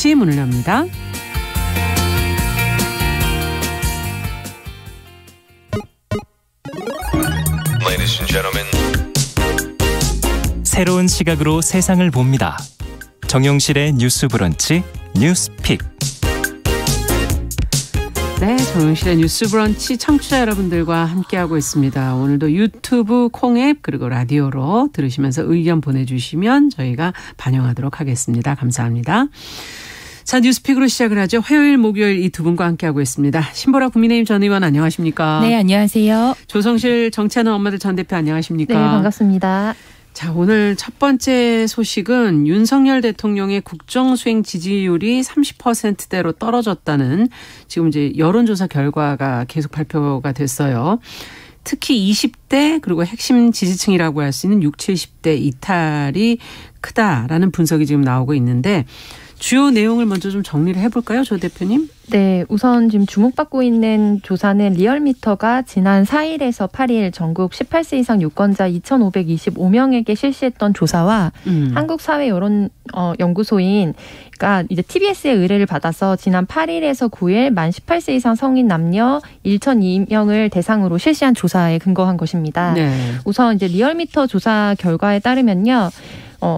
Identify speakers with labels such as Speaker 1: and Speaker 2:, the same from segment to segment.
Speaker 1: 뉴스브런치 문을 엽니다.
Speaker 2: Ladies and gentlemen.
Speaker 3: 새로운 시각으로 세상을 봅니다. 정용실의 뉴스브런치 뉴스픽.
Speaker 1: 네, 정용실의 뉴스브런치 청취자 여러분들과 함께하고 있습니다. 오늘도 유튜브 콩앱 그리고 라디오로 들으시면서 의견 보내주시면 저희가 반영하도록 하겠습니다. 감사합니다. 자, 뉴스픽으로 시작을 하죠. 화요일, 목요일 이 두 분과 함께하고 있습니다. 신보라 국민의힘 전 의원 안녕하십니까?
Speaker 4: 네, 안녕하세요.
Speaker 1: 조성실 정치하는 엄마들 전 대표 안녕하십니까?
Speaker 4: 네, 반갑습니다.
Speaker 1: 자, 오늘 첫 번째 소식은 윤석열 대통령의 국정수행 지지율이 30%대로 떨어졌다는 지금 이제 여론조사 결과가 계속 발표가 됐어요. 특히 20대 그리고 핵심 지지층이라고 할 수 있는 60, 70대 이탈이 크다라는 분석이 지금 나오고 있는데 주요 내용을 먼저 좀 정리를 해볼까요, 조 대표님?
Speaker 4: 네, 우선 지금 주목받고 있는 조사는 리얼미터가 지난 4일에서 8일 전국 18세 이상 유권자 2,525명에게 실시했던 조사와 한국사회여론연구소인 그러니까 이제 TBS의 의뢰를 받아서 지난 8일에서 9일 만 18세 이상 성인 남녀 1,002명을 대상으로 실시한 조사에 근거한 것입니다.
Speaker 1: 네.
Speaker 4: 우선 이제 리얼미터 조사 결과에 따르면요.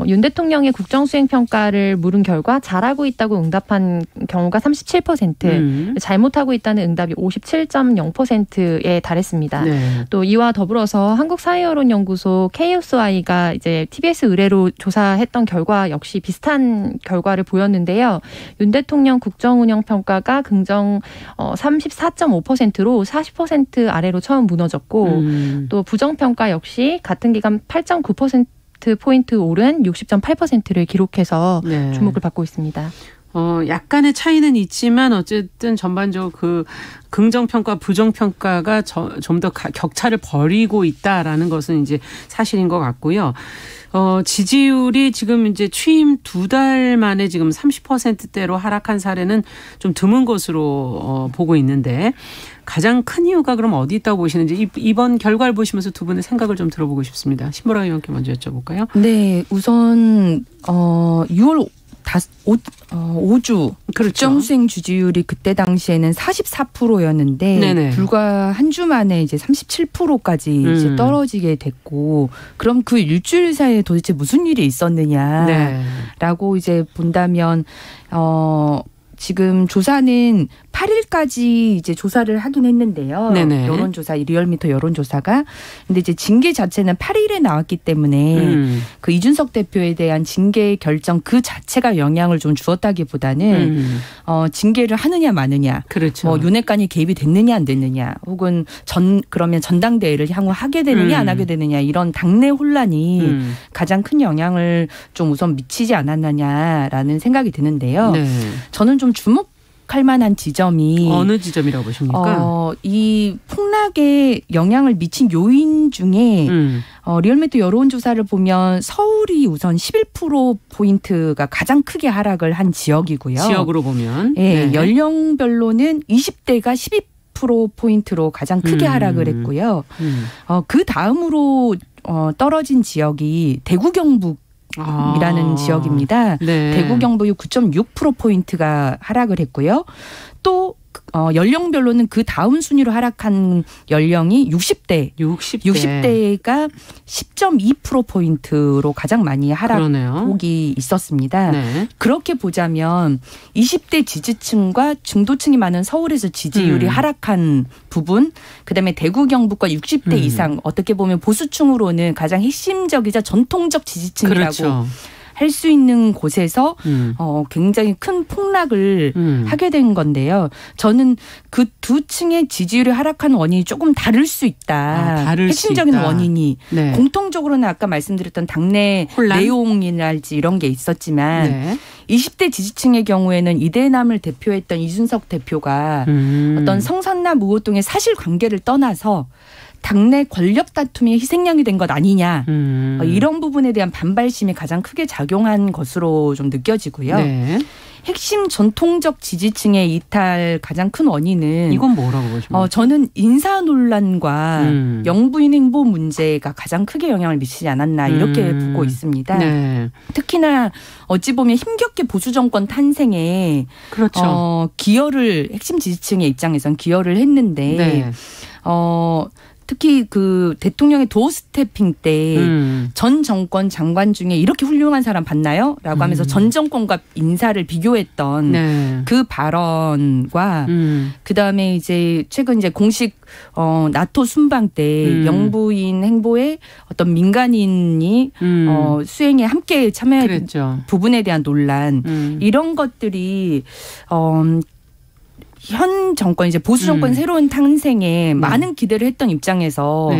Speaker 4: 윤 대통령의 국정수행 평가를 물은 결과 잘하고 있다고 응답한 경우가 37%, 잘못하고 있다는 응답이 57.0%에 달했습니다.
Speaker 1: 네.
Speaker 4: 또 이와 더불어서 한국사회여론연구소 KSI가 이제 TBS 의뢰로 조사했던 결과 역시 비슷한 결과를 보였는데요. 윤 대통령 국정운영 평가가 긍정 34.5%로 40% 아래로 처음 무너졌고 또 부정평가 역시 같은 기간 8.9%포인트 오른 60.8%를 기록해서
Speaker 1: 네.
Speaker 4: 주목을 받고 있습니다.
Speaker 1: 약간의 차이는 있지만 어쨌든 전반적으로 그 긍정평가, 부정평가가 좀 더 격차를 벌이고 있다라는 것은 이제 사실인 것 같고요. 지지율이 지금 이제 취임 2달 만에 지금 30%대로 하락한 사례는 좀 드문 것으로 보고 있는데 가장 큰 이유가 그럼 어디 있다고 보시는지 이번 결과를 보시면서 두 분의 생각을 좀 들어보고 싶습니다. 신보라 의원께 먼저 여쭤볼까요?
Speaker 5: 네, 우선 6월 5주
Speaker 1: 그렇죠.
Speaker 5: 국정수행 지지율이 그때 당시에는 44%였는데
Speaker 1: 네네. 불과
Speaker 5: 한 주 만에 이제 37%까지 이제 떨어지게 됐고 그럼 그 일주일 사이에 도대체 무슨 일이 있었느냐라고 이제 본다면 지금 조사는 8일까지 이제 조사를 하긴 했는데요.
Speaker 1: 네네.
Speaker 5: 여론조사, 리얼미터 여론조사가. 근데 이제 징계 자체는 8일에 나왔기 때문에 그 이준석 대표에 대한 징계 결정 그 자체가 영향을 좀 주었다기보다는 징계를 하느냐 마느냐.
Speaker 1: 그렇죠.
Speaker 5: 뭐 윤핵관이 개입이 됐느냐 안 됐느냐. 혹은 그러면 전당대회를 향후 하게 되느냐 안 하게 되느냐. 이런 당내 혼란이 가장 큰 영향을 좀 우선 미치지 않았느냐라는 생각이 드는데요.
Speaker 1: 네.
Speaker 5: 저는 좀 주목할 만한 지점이
Speaker 1: 어느 지점이라고 보십니까?
Speaker 5: 이 폭락에 영향을 미친 요인 중에 리얼미터 여론조사를 보면 서울이 우선 11%포인트가 가장 크게 하락을 한 지역이고요.
Speaker 1: 지역으로 보면.
Speaker 5: 네,
Speaker 1: 네.
Speaker 5: 연령별로는 20대가 12%포인트로 가장 크게 하락을 했고요. 그 다음으로 떨어진 지역이 대구 경북 이라는 지역입니다.
Speaker 1: 네.
Speaker 5: 대구 경북이 9.6%포인트가 하락을 했고요. 또 연령별로는 그 다음 순위로 하락한 연령이 60대가 10.2%포인트로 가장 많이 하락폭이 있었습니다.
Speaker 1: 네.
Speaker 5: 그렇게 보자면 20대 지지층과 중도층이 많은 서울에서 지지율이 하락한 부분, 그다음에 대구 경북과 60대 이상 어떻게 보면 보수층으로는 가장 핵심적이자 전통적 지지층이라고
Speaker 1: 그렇죠.
Speaker 5: 할 수 있는 곳에서 굉장히 큰 폭락을 하게 된 건데요. 저는 그 두 층의 지지율이 하락한 원인이 조금 다를 수 있다. 핵심적인 원인이.
Speaker 1: 네.
Speaker 5: 공통적으로는 아까 말씀드렸던 당내
Speaker 1: 혼란?
Speaker 5: 내용이랄지 이런 게 있었지만
Speaker 1: 네.
Speaker 5: 20대 지지층의 경우에는 이대남을 대표했던 이준석 대표가 어떤 성산나 무호동의 사실관계를 떠나서 당내 권력 다툼이 희생양이 된 것 아니냐. 이런 부분에 대한 반발심이 가장 크게 작용한 것으로 좀 느껴지고요.
Speaker 1: 네.
Speaker 5: 핵심 전통적 지지층의 이탈 가장 큰 원인은
Speaker 1: 이건 뭐라고 보십니까?
Speaker 5: 저는 인사 논란과 영부인 행보 문제가 가장 크게 영향을 미치지 않았나 이렇게 보고 있습니다. 네. 특히나 어찌 보면 힘겹게 보수 정권 탄생에
Speaker 1: 그렇죠.
Speaker 5: 기여를 핵심 지지층의 입장에선 기여를 했는데 네. 특히 그 대통령의 도어 스태핑 때 전 정권 장관 중에 이렇게 훌륭한 사람 봤나요? 라고 하면서 전 정권과 인사를 비교했던 네. 그 발언과 그다음에 이제 최근 이제 공식 나토 순방 때 영부인 행보에 어떤 민간인이 수행에 함께 참여한 부분에 대한 논란 이런 것들이 현 정권 이제 보수 정권 새로운 탄생에 많은 기대를 했던 입장에서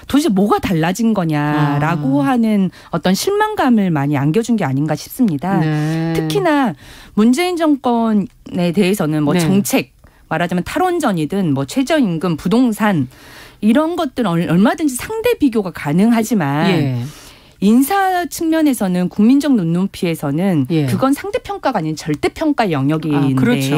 Speaker 5: 도대체 뭐가 달라진 거냐라고 하는 어떤 실망감을 많이 안겨준 게 아닌가 싶습니다. 네. 특히나 문재인 정권에 대해서는 뭐 정책 말하자면 탈원전이든 뭐 최저임금, 부동산 이런 것들은 얼마든지 상대 비교가 가능하지만 인사 측면에서는 국민적 눈높이에서는 그건 상대평가가 아닌 절대평가 영역인데
Speaker 1: 그렇죠.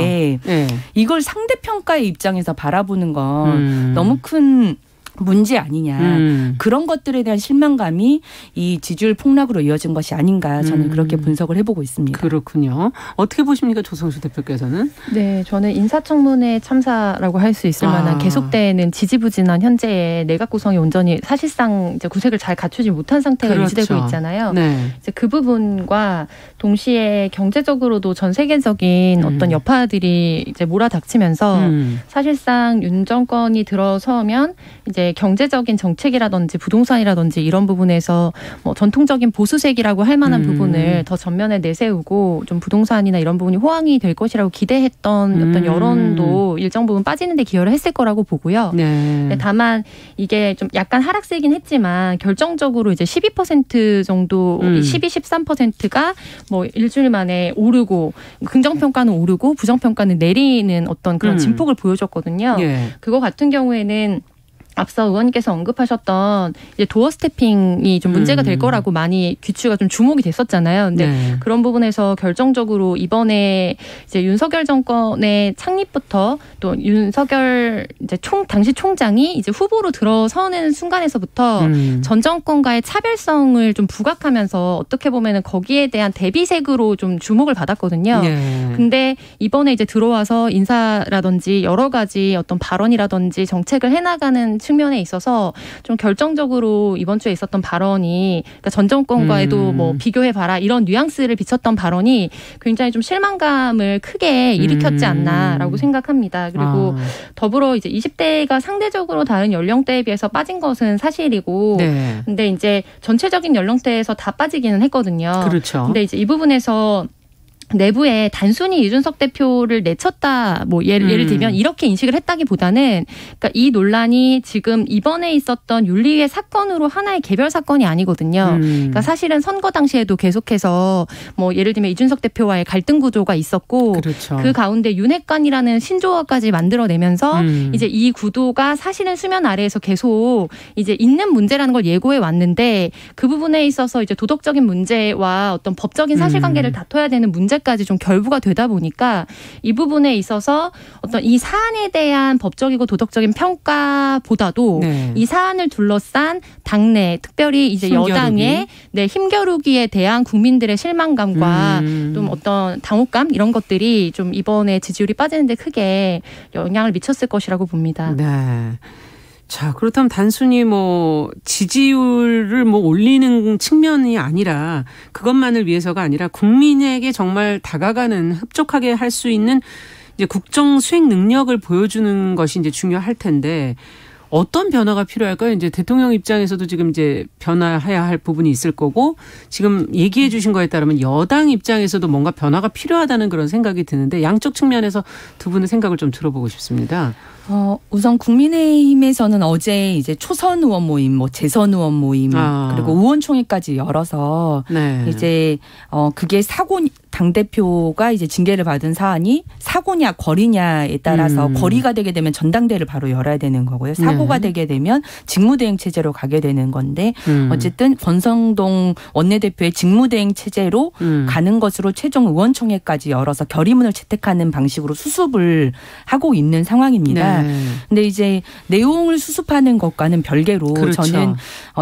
Speaker 5: 이걸 상대평가의 입장에서 바라보는 건 너무 큰 문제 아니냐. 그런 것들에 대한 실망감이 이 지지율 폭락으로 이어진 것이 아닌가 저는 그렇게 분석을 해보고 있습니다.
Speaker 1: 그렇군요. 어떻게 보십니까 조성수 대표께서는?
Speaker 4: 네. 저는 인사청문회 참사라고 할 수 있을 만한 계속되는 지지부진한 현재의 내각 구성이 온전히 사실상 이제 구색을 잘 갖추지 못한 상태가 유지되고 있잖아요. 네. 이제 그 부분과 동시에 경제적으로도 전 세계적인 어떤 여파들이 이제 몰아닥치면서 사실상 윤 정권이 들어서면 이제 경제적인 정책이라든지 부동산이라든지 이런 부분에서 뭐 전통적인 보수색이라고 할 만한 부분을 더 전면에 내세우고 좀 부동산이나 이런 부분이 호황이 될 것이라고 기대했던 어떤 여론도 일정 부분 빠지는 데 기여를 했을 거라고 보고요. 네. 다만 이게 좀 약간 하락세긴 했지만 결정적으로 이제 12% 정도 12, 13%가 뭐 일주일 만에 오르고 긍정평가는 오르고 부정평가는 내리는 어떤 그런 진폭을 보여줬거든요. 그거 같은 경우에는 앞서 의원님께서 언급하셨던 이제 도어 스태핑이 좀 문제가 될 거라고 많이 귀추가 좀 주목이 됐었잖아요. 근데 그런 부분에서 결정적으로 이번에 이제 윤석열 정권의 창립부터 또 윤석열 이제 당시 총장이 이제 후보로 들어서는 순간에서부터 전 정권과의 차별성을 좀 부각하면서 어떻게 보면은 거기에 대한 대비색으로 좀 주목을 받았거든요. 근데 이번에 이제 들어와서 인사라든지 여러 가지 어떤 발언이라든지 정책을 해나가는 측면에 있어서 좀 결정적으로 이번 주에 있었던 발언이 그러니까 전 정권과에도 뭐 비교해봐라 이런 뉘앙스를 비쳤던 발언이 굉장히 좀 실망감을 크게 일으켰지 않나라고 생각합니다. 그리고 더불어 이제 20대가 상대적으로 다른 연령대에 비해서 빠진 것은 사실이고 근데 이제 전체적인 연령대에서 다 빠지기는 했거든요.
Speaker 1: 그렇죠.
Speaker 4: 근데 이제 이 부분에서 내부에 단순히 이준석 대표를 내쳤다, 뭐 예를 들면 이렇게 인식을 했다기보다는, 그러니까 이 논란이 지금 이번에 있었던 윤리위의 사건으로 하나의 개별 사건이 아니거든요. 그러니까 사실은 선거 당시에도 계속해서 뭐 예를 들면 이준석 대표와의 갈등 구조가 있었고, 그 가운데 윤핵관이라는 신조어까지 만들어내면서 이제 이 구도가 사실은 수면 아래에서 계속 이제 있는 문제라는 걸 예고해 왔는데 그 부분에 있어서 이제 도덕적인 문제와 어떤 법적인 사실관계를 다퉈야 되는 문제 까지 좀 결부가 되다 보니까 이 부분에 있어서 어떤 이 사안에 대한 법적이고 도덕적인 평가보다도 이 사안을 둘러싼 당내 특별히 이제 힘겨루기. 여당의 힘겨루기에 대한 국민들의 실망감과 좀 어떤 당혹감 이런 것들이 좀 이번에 지지율이 빠지는데 크게 영향을 미쳤을 것이라고 봅니다.
Speaker 1: 네. 자, 그렇다면 단순히 뭐 지지율을 뭐 올리는 측면이 아니라 그것만을 위해서가 아니라 국민에게 정말 다가가는 흡족하게 할 수 있는 이제 국정 수행 능력을 보여주는 것이 이제 중요할 텐데 어떤 변화가 필요할까요? 이제 대통령 입장에서도 지금 이제 변화해야 할 부분이 있을 거고 지금 얘기해 주신 거에 따르면 여당 입장에서도 뭔가 변화가 필요하다는 그런 생각이 드는데 양쪽 측면에서 두 분의 생각을 좀 들어보고 싶습니다.
Speaker 5: 우선 국민의힘에서는 어제 이제 초선 의원 모임, 뭐 재선 의원 모임, 그리고 의원총회까지 열어서 이제 그게 당대표가 이제 징계를 받은 사안이 사고냐 거리냐에 따라서 거리가 되게 되면 전당대회를 바로 열어야 되는 거고요. 사고가 되게 되면 직무대행 체제로 가게 되는 건데 어쨌든 권성동 원내대표의 직무대행 체제로 가는 것으로 최종 의원총회까지 열어서 결의문을 채택하는 방식으로 수습을 하고 있는 상황입니다. 근데 이제 내용을 수습하는 것과는 별개로 그렇죠. 저는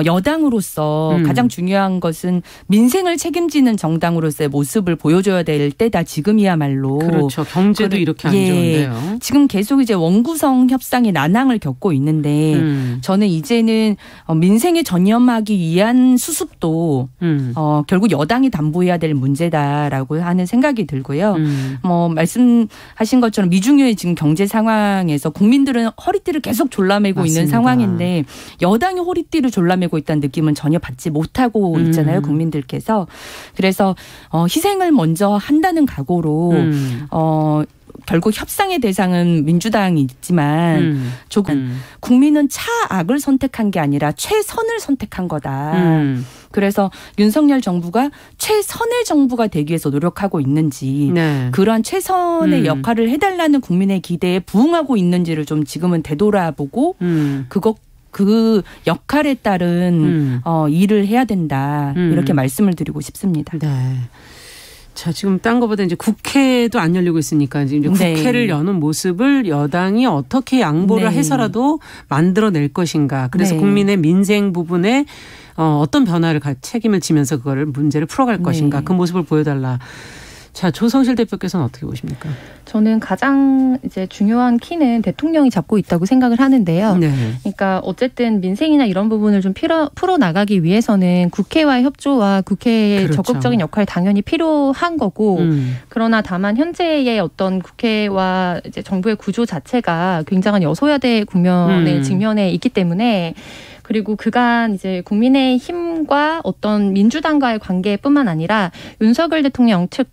Speaker 5: 여당으로서 가장 중요한 것은 민생을 책임지는 정당으로서의 모습을 보여줘야 될 때다 지금이야말로.
Speaker 1: 그렇죠. 경제도 이렇게 안 좋은데요.
Speaker 5: 지금 계속 이제 원구성 협상이 난항을 겪고 있는데 저는 이제는 민생에 전념하기 위한 수습도 결국 여당이 담보해야 될 문제다라고 하는 생각이 들고요. 말씀하신 것처럼 미중요의 지금 경제 상황에서 국민들은 허리띠를 계속 졸라매고 맞습니다. 있는 상황인데 여당이 허리띠를 졸라매고 있다는 느낌은 전혀 받지 못하고 있잖아요. 국민들께서. 그래서 희생을 먼저 한다는 각오로 결국 협상의 대상은 민주당이 있지만 조금 국민은 차악을 선택한 게 아니라 최선을 선택한 거다. 그래서 윤석열 정부가 최선의 정부가 되기 위해서 노력하고 있는지 그러한 최선의 역할을 해달라는 국민의 기대에 부응하고 있는지를 좀 지금은 되돌아보고 그 역할에 따른 일을 해야 된다. 이렇게 말씀을 드리고 싶습니다.
Speaker 1: 네. 자, 지금 딴 거보다 이제 국회도 안 열리고 있으니까 이제 국회를 여는 모습을 여당이 어떻게 양보를 해서라도 만들어낼 것인가. 그래서 국민의 민생 부분에 어떤 변화를 책임을 지면서 그거를 문제를 풀어갈 것인가. 그 모습을 보여달라. 자, 조성실 대표께서는 어떻게 보십니까?
Speaker 4: 저는 가장 이제 중요한 키는 대통령이 잡고 있다고 생각을 하는데요. 그러니까 어쨌든 민생이나 이런 부분을 좀 풀어 나가기 위해서는 국회와의 협조와 국회의 그렇죠. 적극적인 역할이 당연히 필요한 거고, 그러나 다만 현재의 어떤 국회와 이제 정부의 구조 자체가 굉장한 여소야대 국면에 직면해 있기 때문에. 그리고 그간 이제 국민의힘과 어떤 민주당과의 관계뿐만 아니라 윤석열 대통령 즉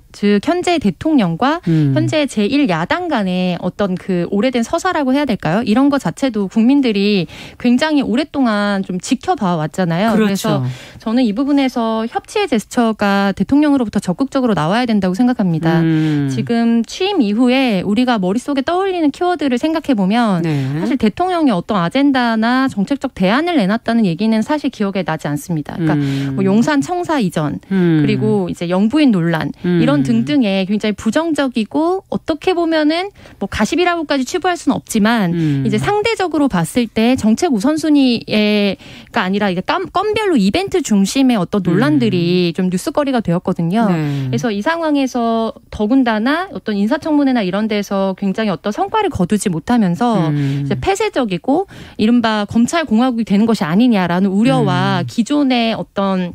Speaker 4: 현재 대통령과 현재 제1야당 간의 어떤 그 오래된 서사라고 해야 될까요? 이런 것 자체도 국민들이 굉장히 오랫동안 좀 지켜봐 왔잖아요.
Speaker 1: 그렇죠.
Speaker 4: 그래서 저는 이 부분에서 협치의 제스처가 대통령으로부터 적극적으로 나와야 된다고 생각합니다. 지금 취임 이후에 우리가 머릿속에 떠올리는 키워드를 생각해 보면 사실 대통령이 어떤 아젠다나 정책적 대안을 내놨다는 얘기는 사실 기억에 나지 않습니다. 그러니까 뭐 용산 청사 이전 그리고 이제 영부인 논란 이런 등등의 굉장히 부정적이고 어떻게 보면은 뭐 가십이라고까지 치부할 수는 없지만 이제 상대적으로 봤을 때 정책 우선순위가 아니라 이게 건별로 이벤트 중심의 어떤 논란들이 좀 뉴스거리가 되었거든요. 그래서 이 상황에서 더군다나 어떤 인사청문회나 이런 데서 굉장히 어떤 성과를 거두지 못하면서 이제 폐쇄적이고 이른바 검찰 공화국이 되는 것이 아니냐라는 우려와 기존의 어떤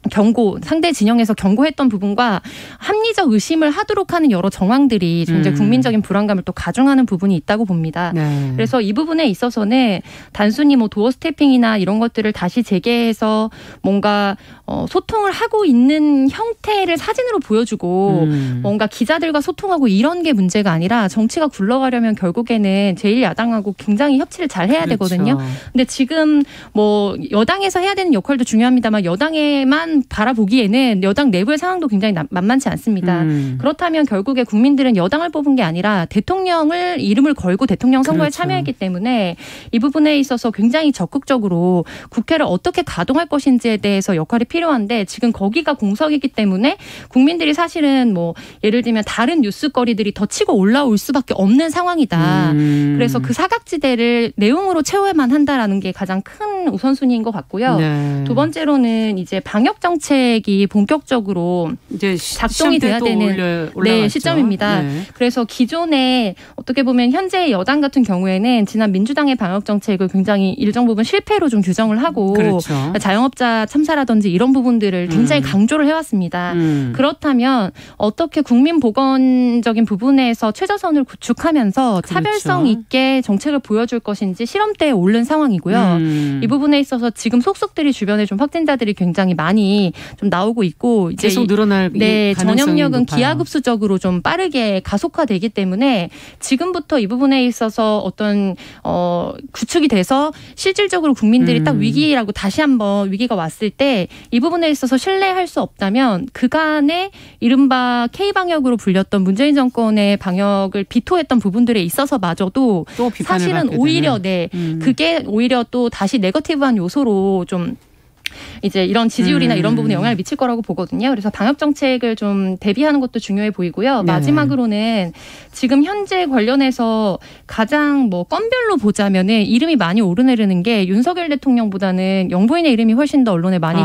Speaker 4: 경고, 상대 진영에서 경고했던 부분과 합리적 의심을 하도록 하는 여러 정황들이 굉장히 국민적인 불안감을 또 가중하는 부분이 있다고 봅니다. 그래서 이 부분에 있어서는 단순히 뭐 도어 스태핑이나 이런 것들을 다시 재개해서 뭔가 소통을 하고 있는 형태를 사진으로 보여주고 뭔가 기자들과 소통하고 이런 게 문제가 아니라 정치가 굴러가려면 결국에는 제1야당하고 굉장히 협치를 잘 해야 되거든요. 근데 지금 뭐 여당에서 해야 되는 역할도 중요합니다만 여당에만 바라보기에는 여당 내부의 상황도 굉장히 만만치 않습니다. 그렇다면 결국에 국민들은 여당을 뽑은 게 아니라 대통령을 이름을 걸고 대통령 선거에 참여했기 때문에 이 부분에 있어서 굉장히 적극적으로 국회를 어떻게 가동할 것인지에 대해서 역할이 필요한데 지금 거기가 공석이기 때문에 국민들이 사실은 뭐 예를 들면 다른 뉴스거리들이 더 치고 올라올 수밖에 없는 상황이다. 그래서 그 사각지대를 내용으로 채워야만 한다라는 게 가장 큰 우선순위인 것 같고요. 두 번째로는 이제 방역 정책이 본격적으로 이제 작동이 돼야 되는 시점입니다. 그래서 기존에 어떻게 보면 현재 여당 같은 경우에는 지난 민주당의 방역 정책을 굉장히 일정 부분 실패로 좀 규정을 하고 자영업자 참사라든지 이런 부분들을 굉장히 강조를 해왔습니다. 그렇다면 어떻게 국민 보건적인 부분에서 최저선을 구축하면서 차별성 있게 정책을 보여줄 것인지 시험대에 오른 상황이고요. 이 부분에 있어서 지금 속속들이 주변에 좀 확진자들이 굉장히 많이 부분이 좀 나오고 있고 이제
Speaker 1: 계속 늘어날
Speaker 4: 네,
Speaker 1: 가능성이
Speaker 4: 전염력은
Speaker 1: 높아요.
Speaker 4: 기하급수적으로 좀 빠르게 가속화되기 때문에 지금부터 이 부분에 있어서 어떤 구축이 돼서 실질적으로 국민들이 딱 위기라고 다시 한번 위기가 왔을 때 이 부분에 있어서 신뢰할 수 없다면 그간의 이른바 K방역으로 불렸던 문재인 정권의 방역을 비토했던 부분들에 있어서마저도
Speaker 1: 또 비판을
Speaker 4: 사실은
Speaker 1: 받게
Speaker 4: 오히려
Speaker 1: 되는.
Speaker 4: 그게 오히려 또 다시 네거티브한 요소로 좀 이제 이런 지지율이나 이런 부분에 영향을 미칠 거라고 보거든요. 그래서 방역 정책을 좀 대비하는 것도 중요해 보이고요.
Speaker 1: 네.
Speaker 4: 마지막으로는 지금 현재 관련해서 가장 뭐 건별로 보자면은 이름이 많이 오르내리는 게 윤석열 대통령보다는 영부인의 이름이 훨씬 더 언론에 많이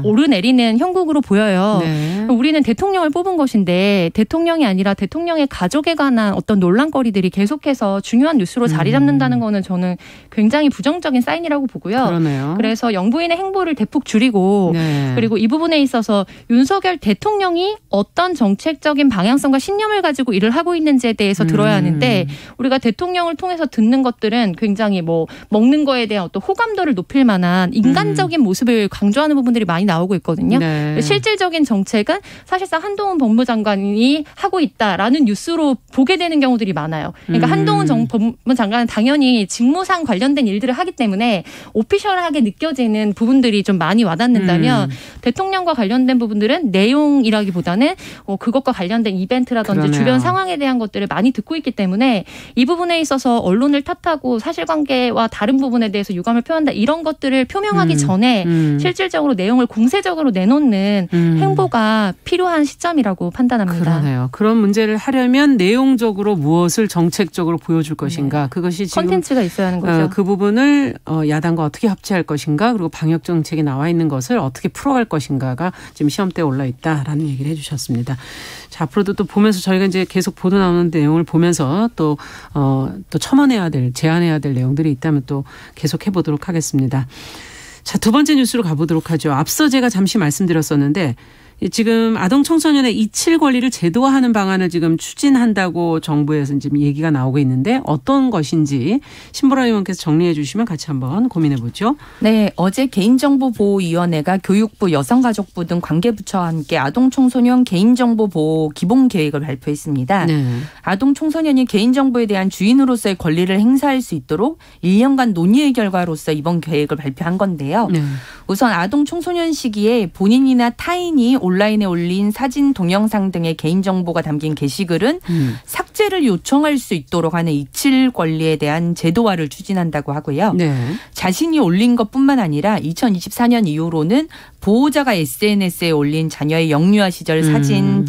Speaker 4: 오르내리는 형국으로 보여요.
Speaker 1: 네.
Speaker 4: 우리는 대통령을 뽑은 것인데 대통령이 아니라 대통령의 가족에 관한 어떤 논란거리들이 계속해서 중요한 뉴스로 자리 잡는다는 거는 저는 굉장히 부정적인 사인이라고 보고요.
Speaker 1: 그러네요.
Speaker 4: 그래서 영부인의 행보를 대폭 줄이고
Speaker 1: 네.
Speaker 4: 그리고 이 부분에 있어서 윤석열 대통령이 어떤 정책적인 방향성과 신념을 가지고 일을 하고 있는지에 대해서 들어야 하는데 우리가 대통령을 통해서 듣는 것들은 굉장히 뭐 먹는 거에 대한 어떤 호감도를 높일 만한 인간적인 모습을 강조하는 부분들이 많이 나오고 있거든요.
Speaker 1: 네.
Speaker 4: 실질적인 정책은 사실상 한동훈 법무장관이 하고 있다라는 뉴스로 보게 되는 경우들이 많아요. 그러니까 한동훈 법무장관은 당연히 직무상 관련된 일들을 하기 때문에 오피셜하게 느껴지는 부분들이 좀 많이 와닿는다면 대통령과 관련된 부분들은 내용이라기보다는 그것과 관련된 이벤트라든지
Speaker 1: 그러네요.
Speaker 4: 주변 상황에 대한 것들을 많이 듣고 있기 때문에 이 부분에 있어서 언론을 탓하고 사실관계와 다른 부분에 대해서 유감을 표한다 이런 것들을 표명하기 전에 실질적으로 내용을 공세적으로 내놓는 행보가 필요한 시점이라고 판단합니다.
Speaker 1: 그러네요. 그런 문제를 하려면 내용적으로 무엇을 정책적으로 보여줄 것인가. 그것이 지금
Speaker 4: 콘텐츠가 있어야 하는 거죠.
Speaker 1: 그 부분을 야당과 어떻게 합치할 것인가 그리고 방역 정책이 나와 있는 것을 어떻게 풀어갈 것인가가 지금 시험대에 올라 있다라는 얘기를 해 주셨습니다. 자, 앞으로도 또 보면서 저희가 이제 계속 보도 나오는 내용을 보면서 또 첨언해야 될, 제안해야 될 내용들이 있다면 또 계속 해보도록 하겠습니다. 자, 두 번째 뉴스로 가보도록 하죠. 앞서 제가 잠시 말씀드렸었는데 지금 아동 청소년의 이칠 권리를 제도화하는 방안을 지금 추진한다고 정부에서 지금 얘기가 나오고 있는데 어떤 것인지 신보라 의원께서 정리해 주시면 같이 한번 고민해 보죠.
Speaker 5: 네, 어제 개인정보보호위원회가 교육부, 여성가족부 등 관계부처와 함께 아동 청소년 개인정보 보호 기본 계획을 발표했습니다.
Speaker 1: 네.
Speaker 5: 아동 청소년이 개인정보에 대한 주인으로서의 권리를 행사할 수 있도록 1년간 논의의 결과로서 이번 계획을 발표한 건데요.
Speaker 1: 네.
Speaker 5: 우선 아동 청소년 시기에 본인이나 타인이 온라인에 올린 사진, 동영상 등의 개인정보가 담긴 게시글은 삭제를 요청할 수 있도록 하는 이칠 권리에 대한 제도화를 추진한다고 하고요.
Speaker 1: 네.
Speaker 5: 자신이 올린 것뿐만 아니라 2024년 이후로는 보호자가 SNS에 올린 자녀의 영유아 시절 사진,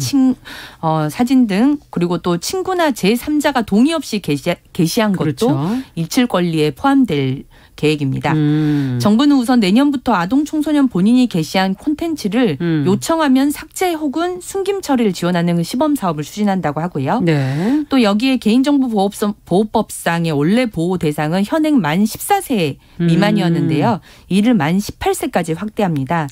Speaker 5: 사진 등 그리고 또 친구나 제3자가 동의 없이 게시한
Speaker 1: 그렇죠.
Speaker 5: 것도 이칠 권리에 포함될 계획입니다. 정부는 우선 내년부터 아동 청소년 본인이 게시한 콘텐츠를 요청하면 삭제 혹은 숨김 처리를 지원하는 시범 사업을 추진한다고 하고요.
Speaker 1: 네.
Speaker 5: 또 여기에 개인정보보호법상의 원래 보호 대상은 현행 만 14세 미만이었는데요. 이를 만 18세까지 확대합니다.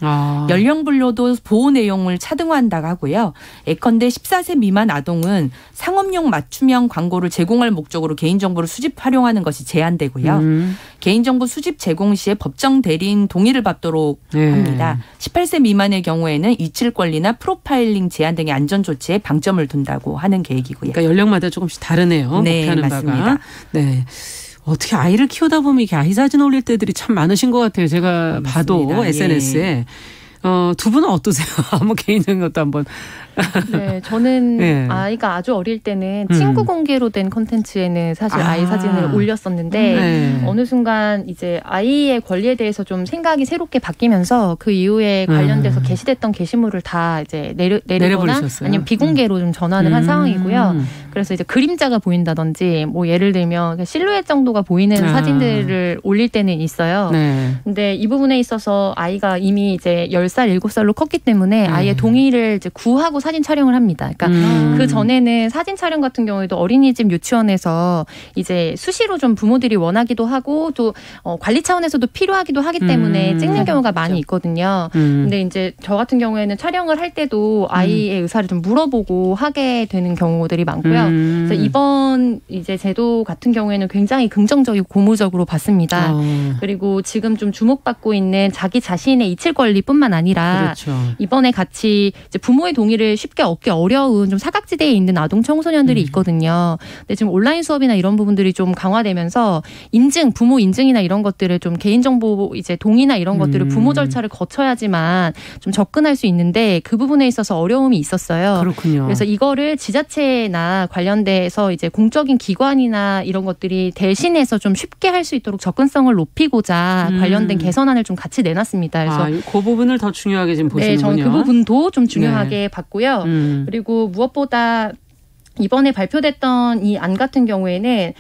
Speaker 5: 연령별로도 보호 내용을 차등화한다고 하고요. 예컨대 14세 미만 아동은 상업용 맞춤형 광고를 제공할 목적으로 개인정보를 수집 활용하는 것이 제한되고요. 개인정보 수집 제공 시에 법정 대리인 동의를 받도록 합니다. 18세 미만의 경우에는 이칠 권리나 프로파일링 제한 등의 안전 조치에 방점을 둔다고 하는 계획이고요.
Speaker 1: 그러니까 연령마다 조금씩 다르네요.
Speaker 5: 네,
Speaker 1: 목표하는
Speaker 5: 맞습니다.
Speaker 1: 바가. 네. 어떻게 아이를 키우다 보면 이렇게 아이 사진 올릴 때들이 참 많으신 것 같아요. 제가
Speaker 5: 맞습니다.
Speaker 1: 봐도
Speaker 5: 예.
Speaker 1: SNS에. 두 분은 어떠세요? 한번 개인적인 것도 한번.
Speaker 4: 네, 저는
Speaker 1: 네.
Speaker 4: 아이가 아주 어릴 때는 친구 공개로 된 콘텐츠에는 사실 아이 사진을 올렸었는데
Speaker 1: 네.
Speaker 4: 어느 순간 이제 아이의 권리에 대해서 좀 생각이 새롭게 바뀌면서 그 이후에 관련돼서 게시됐던 게시물을 다 이제 내리거나
Speaker 1: 내려버리셨어요?
Speaker 4: 아니면 비공개로 좀 전환을 한 상황이고요. 그래서 이제 그림자가 보인다든지 뭐 예를 들면 실루엣 정도가 보이는 사진들을 올릴 때는 있어요.
Speaker 1: 네.
Speaker 4: 근데 이 부분에 있어서 아이가 이미 이제 10살, 7살로 컸기 때문에 아이의 동의를 이제 구하고 사진 촬영을 합니다. 그러니까 그 전에는 사진 촬영 같은 경우에도 어린이집 유치원에서 이제 수시로 좀 부모들이 원하기도 하고 또 관리 차원에서도 필요하기도 하기 때문에 찍는 경우가 많이 있거든요. 근데 이제 저 같은 경우에는 촬영을 할 때도 아이의 의사를 좀 물어보고 하게 되는 경우들이 많고요. 그래서 이번 이제 제도 같은 경우에는 굉장히 긍정적이고 고무적으로 봤습니다. 그리고 지금 좀 주목받고 있는 자기 자신의 이칠 권리뿐만 아니라
Speaker 1: 그렇죠.
Speaker 4: 이번에 같이 이제 부모의 동의를 쉽게 얻기 어려운 좀 사각지대에 있는 아동 청소년들이 있거든요. 근데 지금 온라인 수업이나 이런 부분들이 좀 강화되면서 인증, 부모 인증이나 이런 것들을 좀 개인정보 이제 동의나 이런 것들을 부모 절차를 거쳐야지만 좀 접근할 수 있는데 그 부분에 있어서 어려움이 있었어요.
Speaker 1: 그렇군요.
Speaker 4: 그래서 이거를 지자체나 관련돼서 이제 공적인 기관이나 이런 것들이 대신해서 좀 쉽게 할 수 있도록 접근성을 높이고자 관련된 개선안을 좀 같이 내놨습니다. 그래서
Speaker 1: 그 부분을 더 중요하게 지금 보시는군요.
Speaker 4: 네, 저는 그 부분도 좀 중요하게 봤고요. 그리고 무엇보다 이번에 발표됐던 이 안 같은 경우에는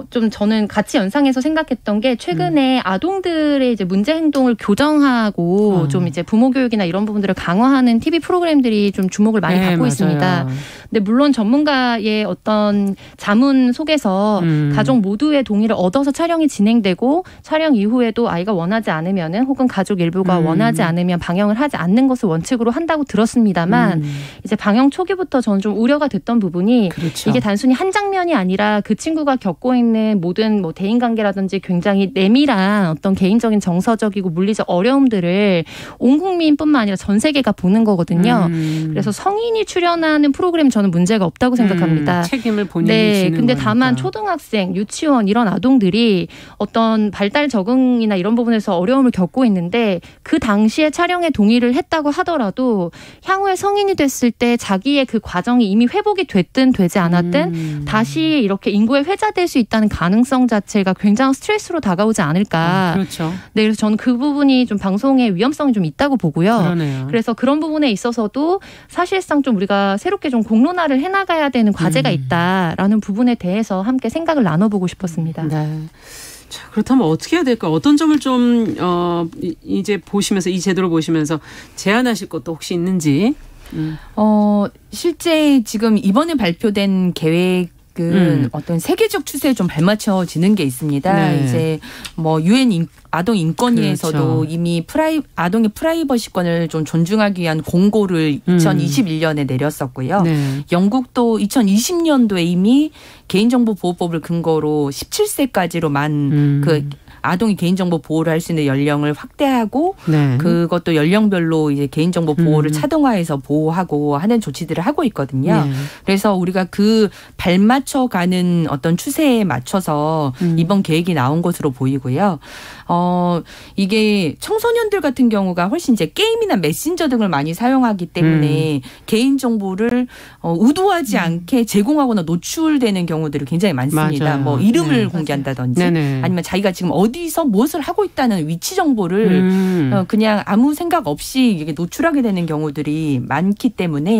Speaker 4: 좀 저는 같이 연상해서 생각했던 게 최근에 아동들의 이제 문제 행동을 교정하고 좀 이제 부모 교육이나 이런 부분들을 강화하는 TV 프로그램들이 좀 주목을 많이 받고
Speaker 1: 맞아요.
Speaker 4: 있습니다. 근데 물론 전문가의 어떤 자문 속에서 가족 모두의 동의를 얻어서 촬영이 진행되고 촬영 이후에도 아이가 원하지 않으면은 혹은 가족 일부가 원하지 않으면 방영을 하지 않는 것을 원칙으로 한다고 들었습니다만 이제 방영 초기부터 저는 좀 우려가 됐던 부분이
Speaker 1: 그렇죠.
Speaker 4: 이게 단순히 한 장면이 아니라 그 친구가 겪고 있는 모든 뭐 대인관계라든지 굉장히 내밀한 어떤 개인적인 정서적이고 물리적 어려움들을 온 국민뿐만 아니라 전 세계가 보는 거거든요. 그래서 성인이 출연하는 프로그램 저는 문제가 없다고 생각합니다.
Speaker 1: 책임을 본인이
Speaker 4: 네,
Speaker 1: 지는
Speaker 4: 근데
Speaker 1: 거니까.
Speaker 4: 다만 초등학생, 유치원 이런 아동들이 어떤 발달 적응이나 이런 부분에서 어려움을 겪고 있는데 그 당시에 촬영에 동의를 했다고 하더라도 향후에 성인이 됐을 때 자기의 그 과정이 이미 회복이 됐든 되지 않았든 다시 이렇게 인구에 회자될 수 있다는 가능성 자체가 굉장히 스트레스로 다가오지 않을까.
Speaker 1: 그렇죠.
Speaker 4: 네, 그래서 저는 그 부분이 좀 방송의 위험성이 좀 있다고 보고요.
Speaker 1: 그러네요.
Speaker 4: 그래서 그런 부분에 있어서도 사실상 좀 우리가 새롭게 좀 공론화를 해나가야 되는 과제가 있다라는 부분에 대해서 함께 생각을 나눠보고 싶었습니다.
Speaker 1: 네. 자, 그렇다면 어떻게 해야 될까요? 어떤 점을 좀 이제 보시면서 이 제도를 보시면서 제안하실 것도 혹시 있는지.
Speaker 5: 실제 지금 이번에 발표된 계획은 어떤 세계적 추세에 좀 발맞춰지는 게 있습니다.
Speaker 1: 네.
Speaker 5: 이제 뭐 UN 아동 인권위에서도
Speaker 1: 그렇죠.
Speaker 5: 이미 아동의 프라이버시권을 좀 존중하기 위한 공고를 2021년에 내렸었고요.
Speaker 1: 네.
Speaker 5: 영국도 2020년도에 이미 개인정보보호법을 근거로 17세까지로만 그 아동이 개인정보 보호를 할 수 있는 연령을 확대하고
Speaker 1: 네.
Speaker 5: 그것도 연령별로 이제 개인정보 보호를 차등화해서 보호하고 하는 조치들을 하고 있거든요.
Speaker 1: 네.
Speaker 5: 그래서 우리가 그 발맞춰가는 어떤 추세에 맞춰서 이번 계획이 나온 것으로 보이고요. 이게 청소년들 같은 경우가 훨씬 이제 게임이나 메신저 등을 많이 사용하기 때문에 개인정보를 의도하지 않게 제공하거나 노출되는 경우들이 굉장히 많습니다.
Speaker 1: 맞아요.
Speaker 5: 뭐 이름을
Speaker 1: 네.
Speaker 5: 공개한다든지
Speaker 1: 네네.
Speaker 5: 아니면 자기가 지금 어디서 무엇을 하고 있다는 위치 정보를 그냥 아무 생각 없이 이게 노출하게 되는 경우들이 많기 때문에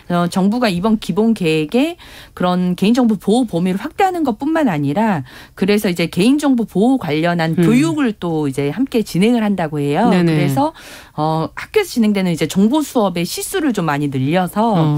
Speaker 1: 네.
Speaker 5: 정부가 이번 기본 계획에 그런 개인정보 보호 범위를 확대하는 것뿐만 아니라 그래서 이제 개인정보 보호 관련한 교육을 또 이제 함께 진행을 한다고 해요.
Speaker 1: 네네.
Speaker 5: 그래서 학교에서 진행되는 이제 정보 수업의 시수를 좀 많이 늘려서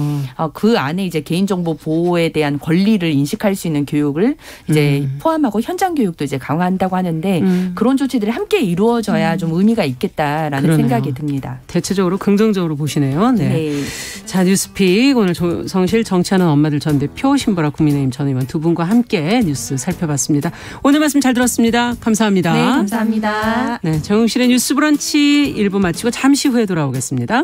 Speaker 5: 그 안에 이제 개인정보 보호에 대한 권리를 인식할 수 있는 교육을 이제 포함하고 현장 교육도 이제 강화한다고 하는데 그런 조치들이 함께 이루어져야 좀 의미가 있겠다라는
Speaker 1: 그러네요.
Speaker 5: 생각이 듭니다.
Speaker 1: 대체적으로 긍정적으로 보시네요. 네.
Speaker 5: 네.
Speaker 1: 자, 뉴스픽 오늘 조성실 정치하는 엄마들 전 대표 신보라 국민의힘 전 의원 두 분과 함께 뉴스 살펴봤습니다. 오늘 말씀 잘 들었습니다. 감사합니다.
Speaker 5: 네, 감사합니다.
Speaker 1: 네, 정용실의 뉴스 브런치 1부 마치고 잠시 후에 돌아오겠습니다.